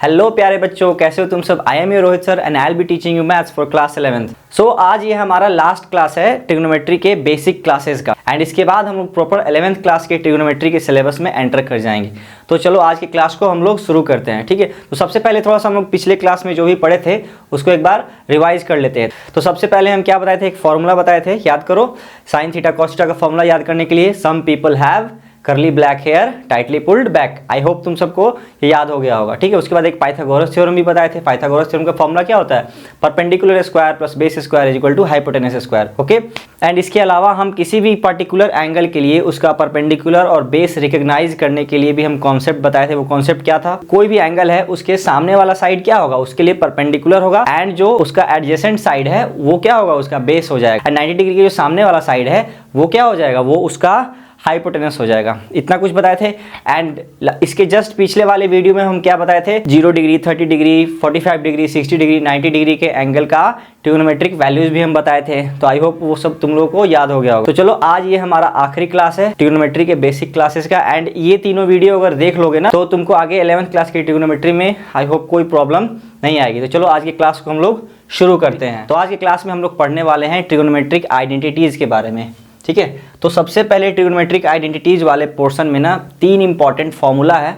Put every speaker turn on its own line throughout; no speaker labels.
Hello प्यारे बच्चों, कैसे हो तुम सब। I am your Rohit sir and I will be teaching you maths for class 11th। सो आज ये हमारा लास्ट क्लास है ट्रिग्नोमेट्री के बेसिक क्लासेस का एंड इसके बाद हम लोग प्रॉपर 11th क्लास के ट्रिग्नोमेट्री के सिलेबस में एंटर कर जाएंगे। तो चलो आज की क्लास को हम लोग शुरू करते हैं, ठीक है। तो सबसे पहले थोड़ा सा हम लोग पिछले क्लास में जो भी पढ़े थे उसको एक बार रिवाइज कर लेते हैं। तो सबसे पहले हम क्या बताए थे, एक फॉर्मूला बताए थे, याद करो। साइन थीटा कॉस थीटा का फॉर्मूला याद करने के लिए some people have curly black hair tightly pulled back. I hope तुम सबको ये याद हो गया होगा, ठीक है। उसके बाद एक पाइथागोरस थ्योरम भी बताए थे। पाइथागोरस थ्योरम का फॉर्मूला क्या होता है, perpendicular square plus base square is equal to hypotenuse square, okay. And इसके अलावा हम किसी भी पर्टिकुलर एंगल के लिए उसका परपेंडिकुलर और बेस रिकॉग्नाइज करने के लिए भी हम कॉन्सेप्ट बताए थे। वो कॉन्सेप्ट क्या था, कोई भी एंगल है उसके सामने वाला साइड क्या होगा, उसके लिए परपेंडिकुलर होगा एंड जो उसका एडजेसेंट साइड है वो क्या होगा, उसका बेस हो जाएगा। 90 डिग्री की जो सामने वाला साइड है वो क्या हो जाएगा, वो उसका हाइपोटेनस हो जाएगा। इतना कुछ बताए थे। एंड इसके जस्ट पिछले वाले वीडियो में हम क्या बताए थे, 0 degree, 30 degree, 45 degree, 60 degree, 90 degree के एंगल का ट्रिग्नोमेट्रिक वैल्यूज भी हम बताए थे। तो आई होप वो सब तुम लोगों को याद हो गया होगा। तो चलो आज ये हमारा आखिरी क्लास है ट्रिग्नोमेट्री के बेसिक क्लासेस का एंड ये तीनों वीडियो अगर देख लोगे ना तो तुमको आगे 11th क्लास की ट्रिग्नोमेट्री में आई होप कोई प्रॉब्लम नहीं आएगी। तो चलो आज की क्लास को हम लोग शुरू करते हैं। तो आज की क्लास में हम लोग पढ़ने वाले हैं ट्रिग्नोमेट्रिक आइडेंटिटीज के बारे में, ठीक है। तो सबसे पहले ट्रिग्नोमेट्रिक आइडेंटिटीज वाले पोर्शन में ना 3 इंपॉर्टेंट फॉर्मूला है,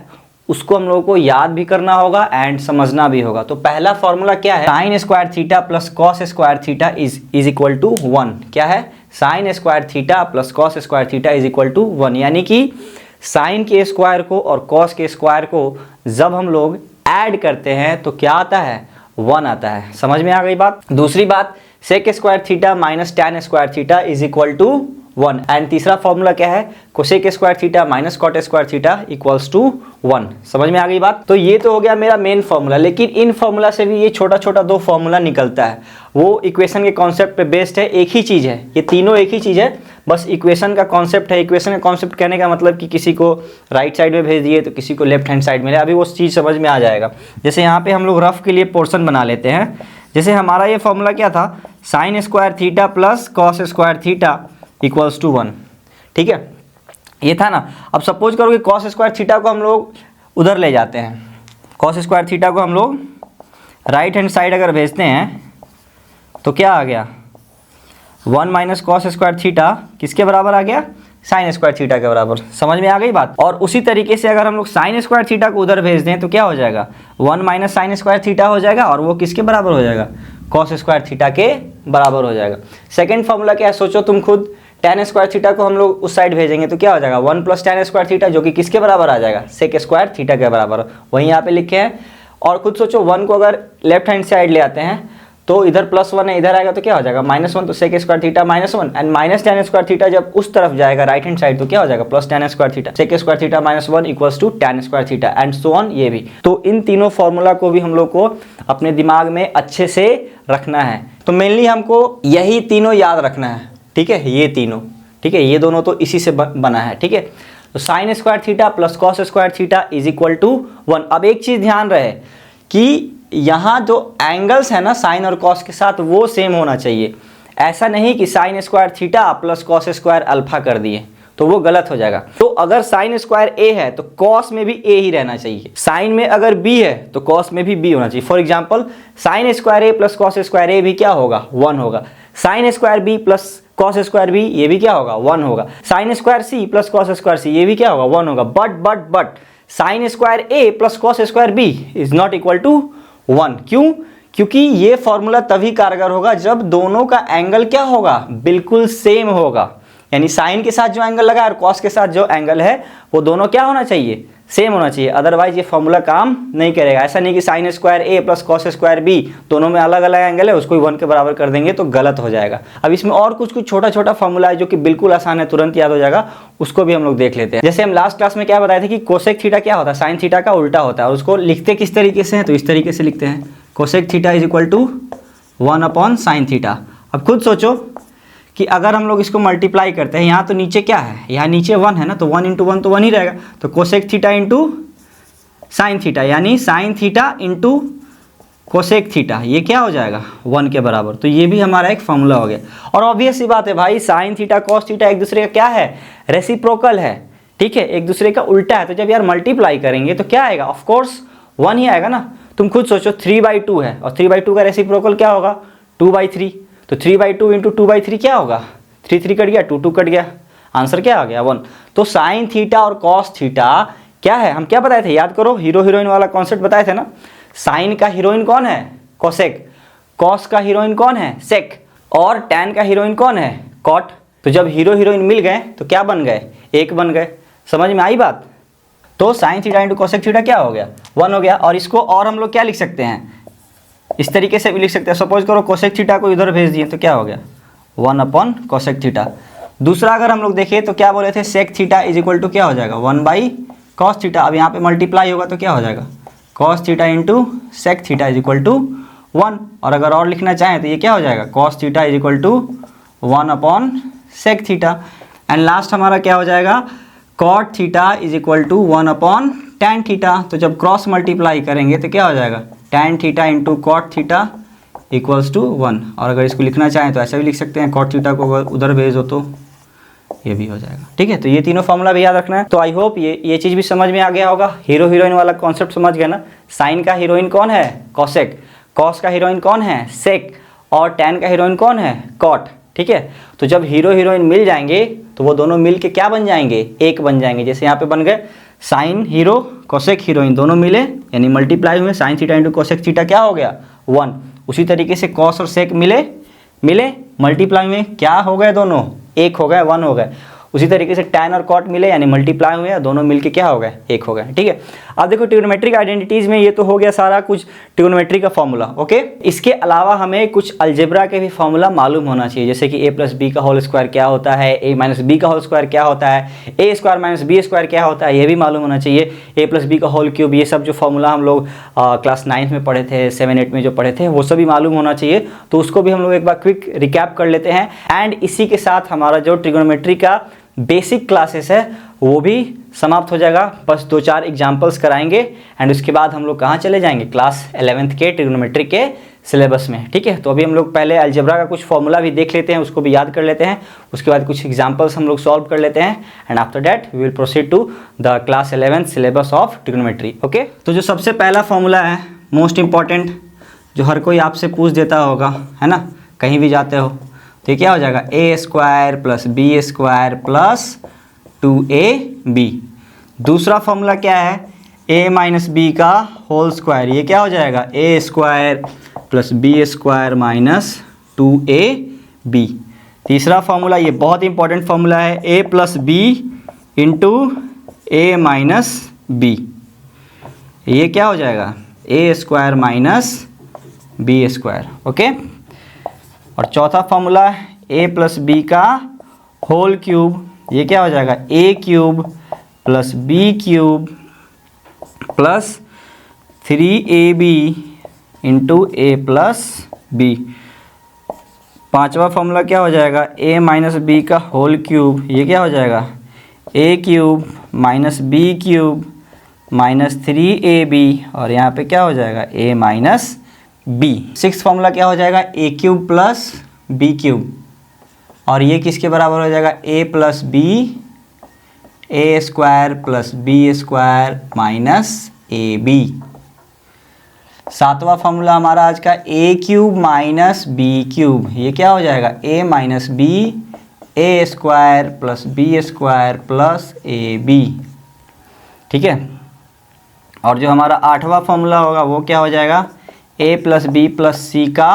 उसको हम लोगों को याद भी करना होगा एंड समझना भी होगा। तो पहला फॉर्मूला क्या है, sine square theta plus cos square theta is equal to 1। क्या है, sine square theta plus cos square theta is equal to 1। यानी कि साइन के स्क्वायर को और कॉस के स्क्वायर को जब हम लोग ऐड करते हैं तो क्या आता है, 1 आता है। समझ में आ गई बात। दूसरी बात, sec square theta minus tan square theta is equal to 1। And तीसरा फॉर्मूला क्या है, cosec square theta minus cot square theta equals to 1। समझ में आ गई बात। तो ये तो हो गया मेरा मेन फॉर्मूला, लेकिन इन फॉर्मूला से भी ये छोटा छोटा 2 फॉर्मूला निकलता है। वो इक्वेशन के कॉन्सेप्ट पे बेस्ड है, एक ही चीज़ है, ये तीनों एक ही चीज़ है, बस इक्वेशन का कॉन्सेप्ट है। इक्वेशन का कॉन्सेप्ट कहने का मतलब कि किसी को राइट साइड में भेज दिए तो किसी को लेफ्ट हैंड साइड में, अभी वो चीज़ समझ में आ जाएगा। जैसे यहाँ पे हम लोग रफ के लिए पोर्शन बना लेते हैं। जैसे हमारा ये फॉर्मूला क्या था, sine square theta plus cos square theta equals to 1, ठीक है, ये था ना। अब सपोज करो कि कॉस स्क्वायर थीटा को हम लोग उधर ले जाते हैं, कॉस स्क्वायर थीटा को हम लोग राइट हैंड साइड अगर भेजते हैं तो क्या आ गया, 1 माइनस कॉस स्क्वायर थीटा किसके बराबर आ गया, साइन स्क्वायर थीटा के बराबर। समझ में आ गई बात। और उसी तरीके से अगर हम लोग साइन स्क्वायर थीटा को उधर भेज दें तो क्या हो जाएगा, 1 माइनस साइन स्क्वायर थीटा हो जाएगा और वो किसके बराबर हो जाएगा, कॉस स्क्वायर थीटा के बराबर हो जाएगा। सेकंड फॉर्मूला क्या है, सोचो तुम खुद, टैन स्क्वायर थीटा को हम लोग उस साइड भेजेंगे तो क्या हो जाएगा, 1 प्लस टैन स्क्वायर थीटा जो कि किसके बराबर आ जाएगा, सेक स्क्वायर थीटा के बराबर। वहीं यहाँ पे लिखे हैं। और खुद सोचो 1 को अगर लेफ्ट हैंड साइड ले आते हैं तो इधर +1 है, इधर आएगा तो क्या हो जाएगा -1, तो sec square theta -1 and minus tan square theta जब उस तरफ जाएगा राइट हैंड साइड तो क्या हो जाएगा, plus tan square theta, sec square theta -1 equals to tan square theta and so on. ये भी तो इन तीनों फॉर्मूला को भी हम लोग को अपने दिमाग में अच्छे से रखना है। तो मेनली हमको यही तीनों याद रखना है, ठीक है, ये तीनों, ठीक है, ये दोनों तो इसी से बना है, ठीक है। तो sine square theta plus cos square theta is equal to 1। अब एक चीज ध्यान रहे कि यहाँ जो एंगल्स है ना साइन और कॉस के साथ वो सेम होना चाहिए। ऐसा नहीं कि sign square theta plus cos square alpha कर दिए तो वो गलत हो जाएगा। तो अगर साइन स्क्वायर ए है तो कॉस में भी ए ही रहना चाहिए, साइन में अगर बी है तो कॉस में भी बी होना चाहिए। For example sine square A plus cos square A भी क्या होगा, 1 होगा। Sine square B plus cos square B ये भी क्या होगा, 1 होगा। Sine square C plus cos square C ये भी क्या होगा, 1 होगा। But sine square A plus cos square B is not equal to 1। क्यों, क्योंकि ये फॉर्मूला तभी कारगर होगा जब दोनों का एंगल क्या होगा, बिल्कुल सेम होगा। यानी साइन के साथ जो एंगल लगा और कॉस के साथ जो एंगल है वो दोनों क्या होना चाहिए, सेम होना चाहिए, अदरवाइज ये फॉर्मूला काम नहीं करेगा। ऐसा नहीं कि sign square A plus cos square B दोनों में अलग अलग एंगल है उसको 1 के बराबर कर देंगे तो गलत हो जाएगा। अब इसमें और कुछ छोटा छोटा फॉर्मूला है जो कि बिल्कुल आसान है, तुरंत याद हो जाएगा, उसको भी हम लोग देख लेते हैं। जैसे हम लास्ट क्लास में क्या बताए थे कि कोसेक थीटा क्या होता है, साइन थीटा का उल्टा होता है। और उसको लिखते किस तरीके से है, तो इस तरीके से लिखते हैं, cosec theta is equal to 1 upon sine theta. अब खुद सोचो कि अगर हम लोग इसको मल्टीप्लाई करते हैं, यहाँ तो नीचे क्या है, यहाँ नीचे 1 है ना, तो 1 इंटू 1 तो 1 ही रहेगा। तो cosec theta into sine theta यानी sine theta into cosec theta ये क्या हो जाएगा, 1 के बराबर। तो ये भी हमारा एक फॉर्मूला हो गया। और ऑब्वियस सी बात है भाई, साइन थीटा कॉस थीटा एक दूसरे का क्या है, रेसिप्रोकल है, ठीक है, एक दूसरे का उल्टा है। तो जब यार मल्टीप्लाई करेंगे तो क्या आएगा, ऑफकोर्स 1 ही आएगा ना। तुम खुद सोचो 3/2 है और 3/2 का रेसिप्रोकल क्या होगा 2/3, तो 3/2 इंटू 2/3 क्या होगा 3 कट गया 2 कट गया, आंसर क्या आ गया 1। तो साइन थीटा और कॉस थीटा क्या है, हम क्या बताए थे याद करो, हीरो हीरोइन वाला कॉन्सेप्ट बताए थे ना। साइन का हीरोइन कौन है कोसेक, कॉस का हीरोइन कौन है सेक, और टैन का हीरोइन कौन है कॉट। तो जब हीरो हीरोइन मिल गए तो क्या बन गए, एक बन गए। समझ में आई बात। तो sign theta into cosec theta क्या हो गया 1 हो गया। और इसको और हम लोग क्या लिख सकते हैं, इस तरीके से भी लिख सकते हैं। सपोज करो कोसेक थीटा को इधर भेज दिए तो क्या हो गया 1 अपॉन कोसेक थीटा। दूसरा अगर हम लोग देखें तो क्या बोले थे sec theta is equal to क्या हो जाएगा 1 कॉस थीटा। अब यहाँ पे मल्टीप्लाई होगा तो क्या हो जाएगा cos theta into sec theta is equal to 1। और अगर और लिखना चाहें तो ये क्या हो जाएगा cos theta is equal to 1 upon sec theta. And last हमारा क्या हो जाएगा cot theta is equal to 1 upon tan theta. तो जब क्रॉस मल्टीप्लाई करेंगे तो क्या हो जाएगा tan theta into cot theta equals to 1। और अगर इसको लिखना चाहें तो ऐसा भी लिख सकते हैं, कॉट थीटा को अगर उधर भेज दो तो ये भी हो जाएगा। ठीक है, तो ये तीनों फॉर्मूला भी याद रखना है। तो आई होप ये चीज़ भी समझ में आ गया होगा। हीरो हीरोइन वाला कॉन्सेप्ट समझ गए ना। साइन का हीरोइन कौन है कॉसेक, कॉस का हीरोइन कौन है सेक, और टैन का हीरोइन कौन है कॉट। ठीक है, तो जब हीरो हीरोइन मिल जाएंगे तो वो दोनों मिल के क्या बन जाएंगे एक बन जाएंगे। जैसे यहाँ पे बन गए साइन हीरो कोसेक हीरोइन दोनों मिले यानी मल्टीप्लाई हुए, sign theta into cosec theta क्या हो गया 1। उसी तरीके से कॉस और सेक मिले मल्टीप्लाई में क्या हो गए दोनों एक हो गए 1 हो गए। उसी तरीके से टैन और कॉट मिले यानी मल्टीप्लाई हुए दोनों मिलके क्या हो गए एक हो गए। ठीक है, अब देखो ट्रिग्नोमेट्रिक आइडेंटिटीज में ये तो हो गया सारा कुछ ट्रिग्नोमेट्री का फॉर्मूला। ओके, इसके अलावा हमें कुछ अलजेब्रा के भी फॉर्मूला मालूम होना चाहिए, जैसे कि a प्लस बी का होल स्क्वायर क्या होता है, a माइनस बी का होल स्क्वायर क्या होता है, a square minus B square क्या होता है, ये भी मालूम होना चाहिए। a प्लस बी का होल क्यूब, ये सब जो फॉर्मूला हम लोग क्लास 9 में पढ़े थे, 7, 8 में जो पढ़े थे वो सभी मालूम होना चाहिए। तो उसको भी हम लोग एक बार क्विक रिकैप कर लेते हैं। एंड इसी के साथ हमारा जो ट्रिग्नोमेट्री का बेसिक क्लासेस है वो भी समाप्त हो जाएगा। बस 2-4 एग्जाम्पल्स कराएंगे एंड उसके बाद हम लोग कहाँ चले जाएंगे क्लास 11th के ट्रिग्नोमेट्री के सिलेबस में। ठीक है, तो अभी हम लोग पहले अलजेब्रा का कुछ फॉर्मूला भी देख लेते हैं, उसको भी याद कर लेते हैं। उसके बाद कुछ एग्जाम्पल्स हम लोग सॉल्व कर लेते हैं and after that we will proceed to the class 11th syllabus of trigonometry. Okay, तो जो सबसे पहला फॉर्मूला है मोस्ट इंपॉर्टेंट, जो हर कोई आपसे पूछ देता होगा है ना कहीं भी जाते हो, तो ये क्या हो जाएगा a square plus B square plus 2ab। दूसरा फॉर्मूला क्या है a माइनस बी का होल स्क्वायर, ये क्या हो जाएगा a square plus B square minus 2ab। तीसरा फॉर्मूला ये बहुत इंपॉर्टेंट फॉर्मूला है a plus B into a minus B, ये क्या हो जाएगा a square minus B square. Okay, और चौथा फॉर्मूला a प्लस बी का होल क्यूब, ये क्या हो जाएगा a cube plus B cube plus 3ab into a plus B. पांचवा फॉर्मूला क्या हो जाएगा a माइनस बी का होल क्यूब, ये क्या हो जाएगा a cube minus B cube minus 3ab, और यहाँ पे क्या हो जाएगा a minus B. Six formula क्या हो जाएगा a cube plus B cube, और ये किसके बराबर हो जाएगा a plus B a square plus B square minus A B. सातवां फॉर्मूला हमारा आज का a cube minus B cube, ये क्या हो जाएगा a minus B a square plus B square plus A B. ठीक है, और जो हमारा आठवां फॉर्मूला होगा वो क्या हो जाएगा a प्लस बी प्लस सी का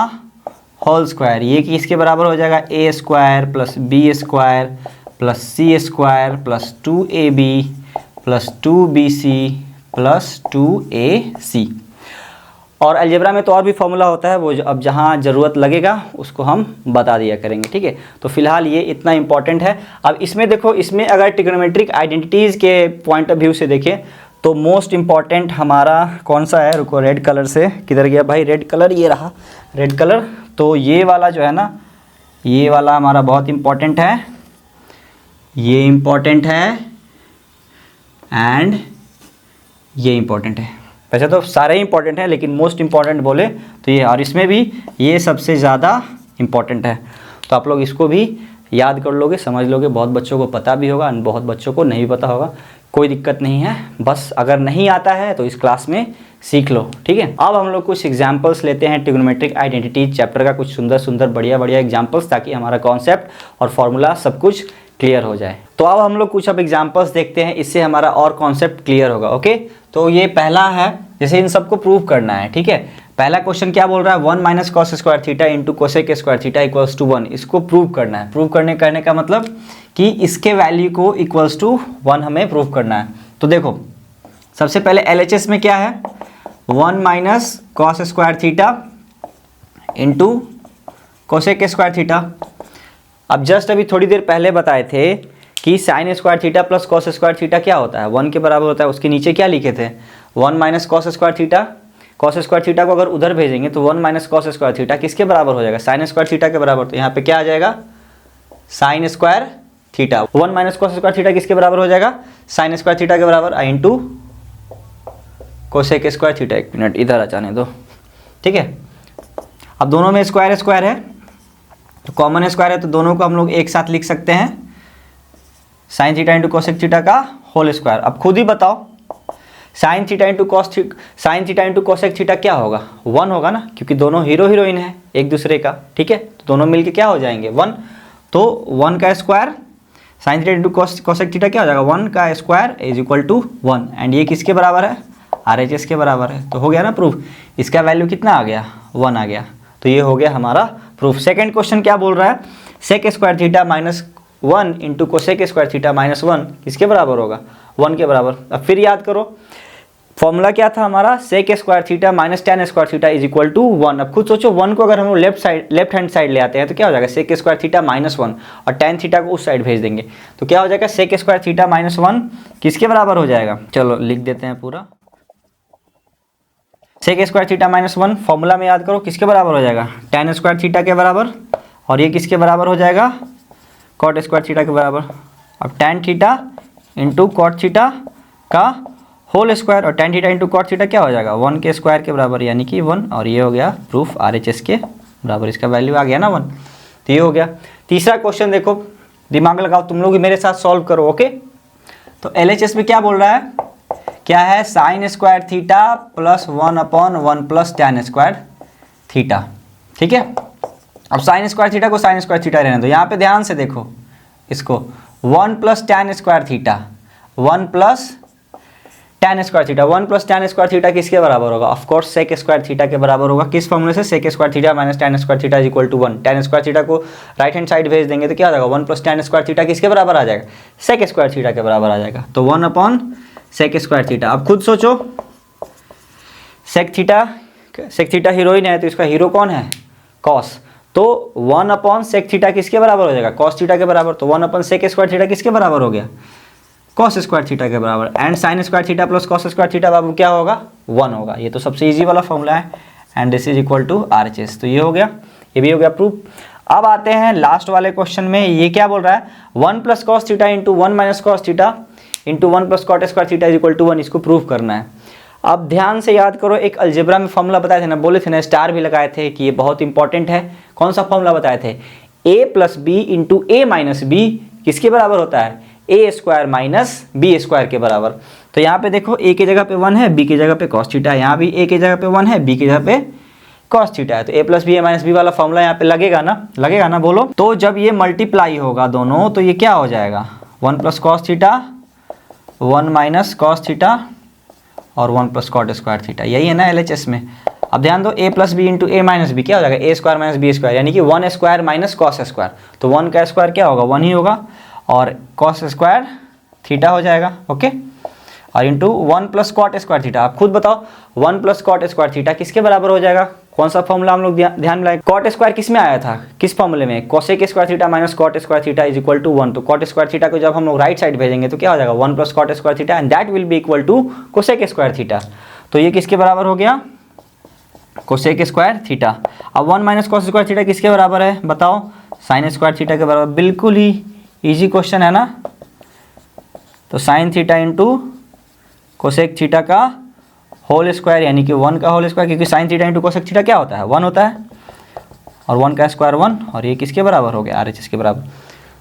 होल स्क्वायर, ये कि इसके बराबर हो जाएगा a square plus B square plus C square plus 2ab plus 2bc plus 2ac। और अलजेब्रा में तो और भी फॉर्मूला होता है, वो अब जहाँ ज़रूरत लगेगा उसको हम बता दिया करेंगे। ठीक है, तो फिलहाल ये इतना इंपॉर्टेंट है। अब इसमें देखो, इसमें अगर ट्रिग्नोमेट्रिक आइडेंटिटीज़ के पॉइंट ऑफ व्यू से देखें तो मोस्ट इम्पॉर्टेंट हमारा कौन सा है, रुको रेड कलर से, किधर गया भाई रेड कलर, ये रहा रेड कलर। तो ये वाला जो है ना, ये वाला हमारा बहुत इम्पॉर्टेंट है, ये इम्पॉर्टेंट है एंड ये इम्पॉर्टेंट है। वैसे तो सारे ही इंपॉर्टेंट हैं लेकिन मोस्ट इम्पॉर्टेंट बोले तो ये, और इसमें भी ये सबसे ज़्यादा इम्पॉर्टेंट है। तो आप लोग इसको भी याद कर लोगे, समझ लोगे। बहुत बच्चों को पता भी होगा, बहुत बच्चों को नहीं पता होगा, कोई दिक्कत नहीं है, बस अगर नहीं आता है तो इस क्लास में सीख लो, ठीक है। अब हम लोग कुछ एग्जाम्पल्स लेते हैं ट्रिग्नोमेट्रिक आइडेंटिटी चैप्टर का, कुछ सुंदर सुंदर बढ़िया बढ़िया एग्जाम्पल्स, ताकि हमारा कॉन्सेप्ट और फॉर्मूला सब कुछ क्लियर हो जाए। तो अब हम लोग कुछ अब एग्जाम्पल्स देखते हैं, इससे हमारा और कॉन्सेप्ट क्लियर होगा। ओके, तो ये पहला है, जैसे इन सबको प्रूव करना है, ठीक है। पहला क्वेश्चन क्या बोल रहा है, 1 minus cos square theta into cosec square theta equals to 1। इसको प्रूव करना है। प्रूव करने का मतलब कि इसके वैल्यू को इक्वल्स टू 1 हमें प्रूव करना है। तो देखो, सबसे पहले LHS में क्या है, 1 minus cos square theta into cosec square theta. अब जस्ट अभी थोड़ी देर पहले बताए थे कि sign square theta plus cos square theta क्या होता है, 1 के बराबर होता है। उसके नीचे क्या लिखे थे, 1 minus cos square theta. Cos square theta को अगर उधर भेजेंगे तो 1 माइनस कॉस स्क्वायर थीटा किसके बराबर हो जाएगा, साइन स्क्वायर थीटा के बराबर। तो यहाँ पे क्या आ जाएगा, sign square theta. 1 minus cos square theta किसके बराबर हो जाएगा, साइन स्क्वायर थीटा के बराबर, इंटू कोसेक स्क्वायर थीटा। एक मिनट इधर आ जाने दो, ठीक है। अब दोनों में स्क्वायर स्क्वायर है, तो कॉमन स्क्वायर है, तो दोनों को हम लोग एक साथ लिख सकते हैं, sign theta into cosec theta का होल स्क्वायर। अब खुद ही बताओ, sign theta into cosec theta क्या होगा, 1 होगा ना, क्योंकि दोनों हीरो हीरोइन है एक दूसरे का, ठीक है। तो दोनों मिलके क्या हो जाएंगे, 1। तो 1 का square sine theta into cosec theta क्या हो जाएगा, 1 का square is equal to 1। And ये किसके बराबर है, RHS के बराबर है। तो हो गया ना प्रूफ। इसका वैल्यू कितना आ गया, 1 आ गया। तो ये हो गया हमारा प्रूफ। सेकेंड क्वेश्चन क्या बोल रहा है, sec square theta minus 1 into cosec square theta minus 1 किसके बराबर होगा, 1 के बराबर। अब फिर याद करो, फॉर्मूला क्या था हमारा, sec square theta minus tan square theta is equal to 1। अब खुद सोचो, 1 को अगर हम लेफ्ट हैंड साइड ले आते हैं तो क्या हो जाएगा, सेक स्क्वायर थीटा माइनस 1, और tan थीटा को उस साइड भेज देंगे तो क्या हो जाएगा, सेक स्क्वायर थीटा माइनस 1 किसके बराबर हो जाएगा। चलो लिख देते हैं पूरा, sec square theta minus 1 formula में याद करो किसके बराबर हो जाएगा, tan स्क्वायर थीटा के बराबर, और ये किसके बराबर हो जाएगा, कॉट स्क्वायर थीटा के बराबर। अब tan theta into cot theta का होल स्क्वायर, और tan theta into cot theta क्या हो जाएगा, 1 के स्क्वायर के बराबर, यानी कि 1। और ये हो गया प्रूफ RHS के बराबर, इसका वैल्यू आ गया ना 1। तो ये हो गया। तीसरा क्वेश्चन देखो, दिमाग लगाओ, तुम लोग मेरे साथ सॉल्व करो। ओके, तो LHS में क्या बोल रहा है, क्या है, sine square theta plus 1/1 plus tan square theta, ठीक है। अब साइन स्क्वायर थीटा को साइन स्क्वायर थीटा रहने दो। यहाँ पे ध्यान से देखो इसको, 1 plus tan square theta, 1 plus tan square theta, 1 plus tan square theta किसके बराबर होगा, of course sec square theta के बराबर होगा। किस फॉर्मूले से, sec square theta minus tan square theta is equal to 1। tan square theta को राइट हैंड साइड भेज देंगे तो क्या हो जाएगा, 1 प्लस tan स्क्वायर थीटा किसके बराबर आ जाएगा, सेक स्क्वायर थीटा के बराबर आ जाएगा। तो 1 सेक स्क्वायर थीटा। अब खुद सोचो, सेक थीटा हीरोइन है, तो इसका हीरो कौन है, कॉस। तो 1 सेक थीटा किसके बराबर हो जाएगा, कॉस थीटा के बराबर। तो 1 सेक स्क्वायर थीटा किसके बराबर हो गया, कॉस स्क्वायर थीटा के बराबर। And sine square theta plus cos square theta बाबू क्या होगा, 1 होगा। ये तो सबसे इजी वाला फॉर्मूला है। And this is equal to RHS। तो ये हो गया, ये भी हो गया प्रूफ। अब आते हैं लास्ट वाले क्वेश्चन में। ये क्या बोल रहा है, 1 plus cos theta into 1 minus cos theta into 1 plus cot square theta is equal to 1। इसको प्रूव करना है। अब ध्यान से याद करो, एक अलजेब्रा में फॉर्मूला बताए थे ना, बोले थे ना, स्टार भी लगाए थे कि ये बहुत इंपॉर्टेंट है। कौन सा फॉर्मूला बताए थे, a plus B into A minus B किसके बराबर होता है, A square minus B square के बराबर। तो यहाँ पे देखो, a की जगह पे 1 है, b की जगह पे कॉस थीटा है, यहाँ भी a की जगह पे 1 है, b की जगह पे कॉस थीटा है। तो a plus B A minus B वाला फॉर्मूला यहाँ पे लगेगा ना, बोलो। तो जब ये मल्टीप्लाई होगा दोनों, तो ये क्या हो जाएगा, 1 plus cos theta, 1 minus cos theta और 1 प्लस कॉट स्क्वायर थीटा। यही है ना LHS में। अब ध्यान दो, a plus B into A minus B क्या हो जाएगा, A square minus B square, यानी कि 1 स्क्वायर माइनस कॉस स्क्वायर। तो 1 का स्क्वायर क्या होगा, 1 ही होगा, और कॉस स्क्वायर थीटा हो जाएगा। ओके, और into 1 plus cot square theta. आप खुद बताओ, 1 प्लस कॉट स्क्वायर थीटा किसके बराबर हो जाएगा, कौन सा फॉर्मूला हम लोग ध्यान में लाए, कॉट स्क्वायर किस में आया था, किस फॉर्मूले में, cosec square theta minus cot square theta is equal to 1। तो कॉट स्क्वायर थीटा को जब हम लोग राइट साइड भेजेंगे तो क्या हो जाएगा, 1 plus cot square theta, and that will be equal to cosec square theta. तो ये किसके बराबर हो गया, कोसेक स्क्वायर थीटा। अब 1 माइनस कॉस स्क्वायर थीटा किसके बराबर है बताओ, साइन स्क्वायर थीटा के बराबर। बिल्कुल ही इजी क्वेश्चन है ना। तो sign theta into cosec theta का होल स्क्वायर, यानी कि 1 का होल स्क्वायर, क्योंकि sign theta into cosec theta क्या होता है, 1 होता है, और 1 का स्क्वायर 1, और ये किसके बराबर हो गया, RHS के बराबर।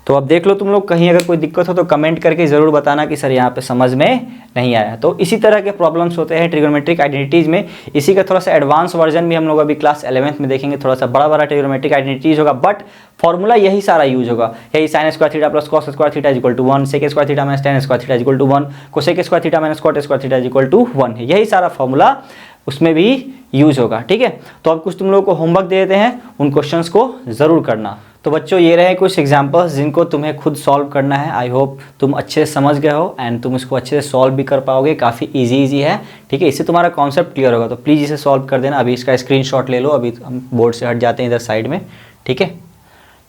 तो अब देख लो तुम लोग, कहीं अगर कोई दिक्कत हो तो कमेंट करके ज़रूर बताना कि सर यहाँ पे समझ में नहीं आया। तो इसी तरह के प्रॉब्लम्स होते हैं ट्रिग्नोमेट्रिक आइडेंटिटीज़ में। इसी का थोड़ा सा एडवांस वर्जन भी हम लोग अभी क्लास 11th में देखेंगे, थोड़ा सा बड़ा बड़ा ट्रिग्नोमेट्रिक आइडेंटिटीज़ होगा, बट फॉर्मूला यही सारा यूज होगा। यही sin square theta plus cos square theta equal to 1, sec square theta minus tan square theta equal to 1, cosec square theta minus cot square theta equal to 1 है। यही सारा formula उसमें भी use होगा, ठीक है। तो अब कुछ तुम लोगों को होमवर्क दे देते हैं, उन क्वेश्चंस को ज़रूर करना। तो बच्चों ये रहे कुछ एग्जांपल्स जिनको तुम्हें खुद सॉल्व करना है। आई होप तुम अच्छे से समझ गए हो एंड तुम इसको अच्छे से सॉल्व भी कर पाओगे। काफ़ी इजी है, ठीक है। इससे तुम्हारा कॉन्सेप्ट क्लियर होगा। तो प्लीज़ इसे सॉल्व कर देना। अभी इसका स्क्रीनशॉट ले लो। अभी हम बोर्ड से हट जाते हैं इधर साइड में, ठीक है।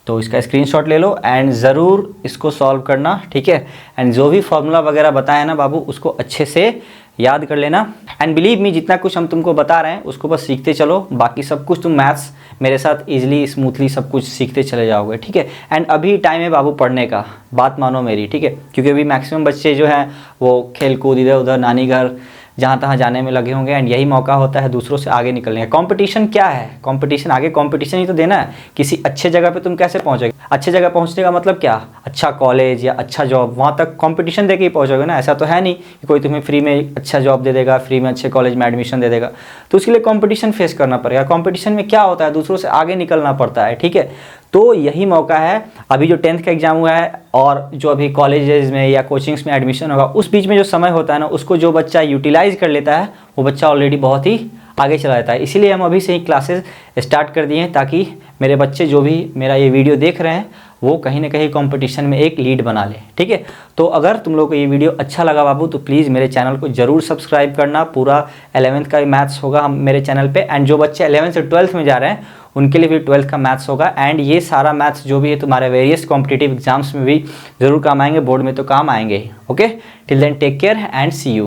तो इसका स्क्रीनशॉट ले लो एंड ज़रूर इसको सॉल्व करना, ठीक है। एंड जो भी फॉर्मूला वगैरह बताया ना बाबू, उसको अच्छे से याद कर लेना। एंड बिलीव मी, जितना कुछ हम तुमको बता रहे हैं उसको बस सीखते चलो। बाकी सब कुछ तुम मैथ्स मेरे साथ इजीली स्मूथली सब कुछ सीखते चले जाओगे, ठीक है। एंड अभी टाइम है बाबू पढ़ने का, बात मानो मेरी, ठीक है। क्योंकि अभी मैक्सिमम बच्चे जो हैं वो खेल कूद इधर उधर नानी घर जहाँ तहाँ जाने में लगे होंगे एंड यही मौका होता है दूसरों से आगे निकलने का। कंपटीशन क्या है? कंपटीशन, आगे कंपटीशन ही तो देना है। किसी अच्छे जगह पे तुम कैसे पहुँचोगे? अच्छे जगह पहुँचने का मतलब क्या? अच्छा कॉलेज या अच्छा जॉब, वहाँ तक कंपटीशन दे के ही पहुँचोगे ना। ऐसा तो है नहीं कि कोई तुम्हें फ्री में अच्छा जॉब दे देगा, फ्री में अच्छे कॉलेज में एडमिशन दे देगा। तो उसके लिए कंपटीशन फेस करना पड़ेगा। कंपटीशन में क्या होता है? दूसरों से आगे निकलना पड़ता है, ठीक है। तो यही मौका है। अभी जो 10th का एग्जाम हुआ है और जो अभी कॉलेजेस में या कोचिंग्स में एडमिशन होगा, उस बीच में जो समय होता है ना, उसको जो बच्चा यूटिलाइज कर लेता है वो बच्चा ऑलरेडी बहुत ही आगे चला जाता है। इसीलिए हम अभी से ही क्लासेस स्टार्ट कर दिए हैं, ताकि मेरे बच्चे जो भी मेरा ये वीडियो देख रहे हैं वो कहीं ना कहीं कंपटीशन में एक लीड बना ले, ठीक है। तो अगर तुम लोग को ये वीडियो अच्छा लगा बाबू, तो प्लीज़ मेरे चैनल को ज़रूर सब्सक्राइब करना। पूरा 11th का मैथ्स होगा हम मेरे चैनल पे। एंड जो बच्चे 11th से 12th में जा रहे हैं उनके लिए भी 12th का मैथ्स होगा। एंड ये सारा मैथ्स जो भी है तुम्हारे वेरियस कॉम्पिटिटिव एग्जाम्स में भी ज़रूर काम आएंगे, बोर्ड में तो काम आएंगे ही। Okay, till then take care and see you.